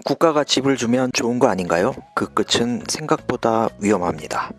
국가가 집을 주면 좋은 거 아닌가요? 그 끝은 생각보다 위험합니다.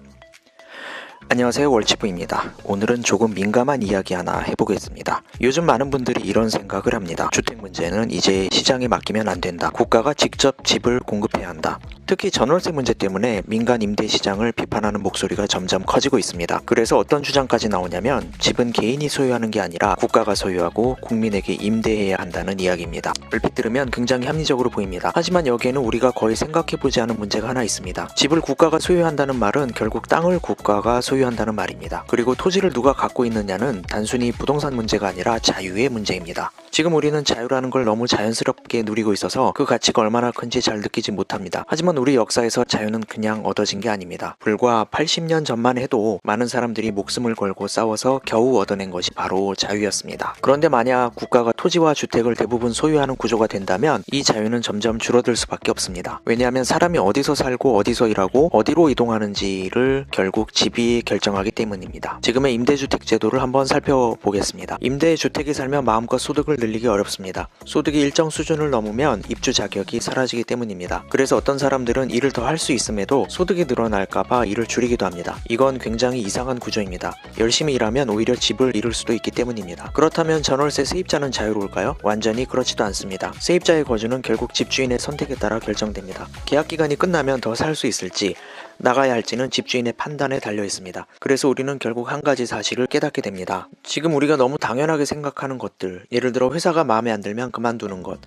안녕하세요, 월치부입니다. 오늘은 조금 민감한 이야기 하나 해보겠습니다. 요즘 많은 분들이 이런 생각을 합니다. 주택 문제는 이제 시장에 맡기면 안 된다. 국가가 직접 집을 공급해야 한다. 특히 전월세 문제 때문에 민간 임대 시장을 비판하는 목소리가 점점 커지고 있습니다. 그래서 어떤 주장까지 나오냐면 집은 개인이 소유하는 게 아니라 국가가 소유하고 국민에게 임대해야 한다는 이야기입니다. 얼핏 들으면 굉장히 합리적으로 보입니다. 하지만 여기에는 우리가 거의 생각해보지 않은 문제가 하나 있습니다. 집을 국가가 소유한다는 말은 결국 땅을 국가가 소유한다는 말입니다. 그리고 토지를 누가 갖고 있느냐는 단순히 부동산 문제가 아니라 자유의 문제입니다. 지금 우리는 자유라는 걸 너무 자연스럽게 누리고 있어서 그 가치가 얼마나 큰지 잘 느끼지 못합니다. 하지만 우리 역사에서 자유는 그냥 얻어진 게 아닙니다. 불과 80년 전만 해도 많은 사람들이 목숨을 걸고 싸워서 겨우 얻어낸 것이 바로 자유였습니다. 그런데 만약 국가가 토지와 주택을 대부분 소유하는 구조가 된다면 이 자유는 점점 줄어들 수밖에 없습니다. 왜냐하면 사람이 어디서 살고 어디서 일하고 어디로 이동하는지를 결국 집이 결정하기 때문입니다. 지금의 임대주택 제도를 한번 살펴보겠습니다. 임대주택에 살면 마음껏 소득을 늘리기 어렵습니다. 소득이 일정 수준을 넘으면 입주 자격이 사라지기 때문입니다. 그래서 어떤 사람들은 일을 더 할 수 있음에도 소득이 늘어날까봐 일을 줄이기도 합니다. 이건 굉장히 이상한 구조입니다. 열심히 일하면 오히려 집을 잃을 수도 있기 때문입니다. 그렇다면 전월세 세입자는 자유로울까요? 완전히 그렇지도 않습니다. 세입자의 거주는 결국 집주인의 선택에 따라 결정됩니다. 계약 기간이 끝나면 더 살 수 있을지 나가야 할지는 집주인의 판단에 달려 있습니다. 그래서 우리는 결국 한 가지 사실을 깨닫게 됩니다. 지금 우리가 너무 당연하게 생각하는 것들, 예를 들어 회사가 마음에 안 들면 그만두는 것,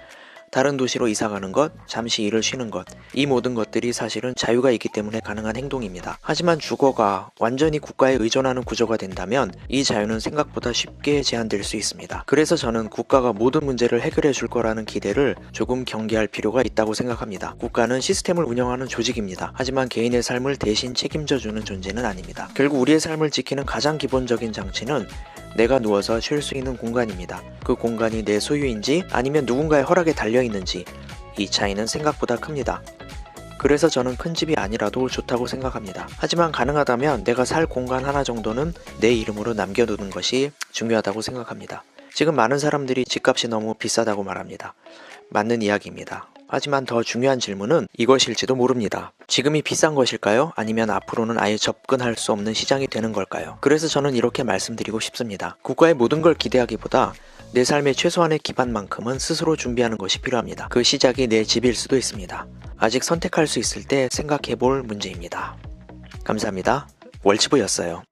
다른 도시로 이사가는 것, 잠시 일을 쉬는 것, 이 모든 것들이 사실은 자유가 있기 때문에 가능한 행동입니다. 하지만 주거가 완전히 국가에 의존하는 구조가 된다면 이 자유는 생각보다 쉽게 제한될 수 있습니다. 그래서 저는 국가가 모든 문제를 해결해 줄 거라는 기대를 조금 경계할 필요가 있다고 생각합니다. 국가는 시스템을 운영하는 조직입니다. 하지만 개인의 삶을 대신 책임져 주는 존재는 아닙니다. 결국 우리의 삶을 지키는 가장 기본적인 장치는 내가 누워서 쉴 수 있는 공간입니다. 그 공간이 내 소유인지 아니면 누군가의 허락에 달려있는지 이 차이는 생각보다 큽니다. 그래서 저는 큰 집이 아니라도 좋다고 생각합니다. 하지만 가능하다면 내가 살 공간 하나 정도는 내 이름으로 남겨두는 것이 중요하다고 생각합니다. 지금 많은 사람들이 집값이 너무 비싸다고 말합니다. 맞는 이야기입니다. 하지만 더 중요한 질문은 이것일지도 모릅니다. 지금이 비싼 것일까요? 아니면 앞으로는 아예 접근할 수 없는 시장이 되는 걸까요? 그래서 저는 이렇게 말씀드리고 싶습니다. 국가의 모든 걸 기대하기보다 내 삶의 최소한의 기반만큼은 스스로 준비하는 것이 필요합니다. 그 시작이 내 집일 수도 있습니다. 아직 선택할 수 있을 때 생각해 볼 문제입니다. 감사합니다. 월치부였어요.